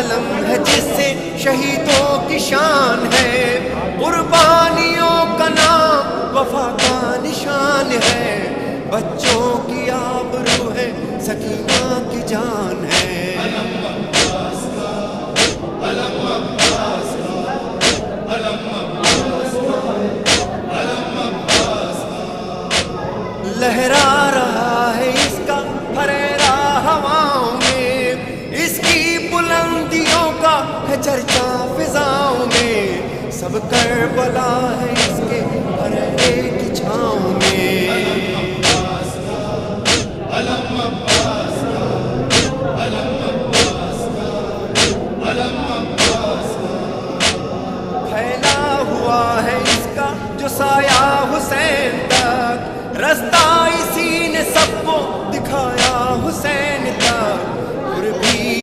علم ہے جس سے شہیدوں کی شان ہے، قربانیوں کا نام وفا کا نشان ہے، بچوں کی آبرو ہے، سکینہ کی جان ہے۔ لہرا رہا ہے اس کا پھریرا ہواؤں میں، اس کی بلندیوں کا ہے چرچا فضاؤں میں، سب کربلا ہے اس کے پھریرے کی چھاؤں میں۔ پھیلا ہوا ہے اس کا جو سایہ حسین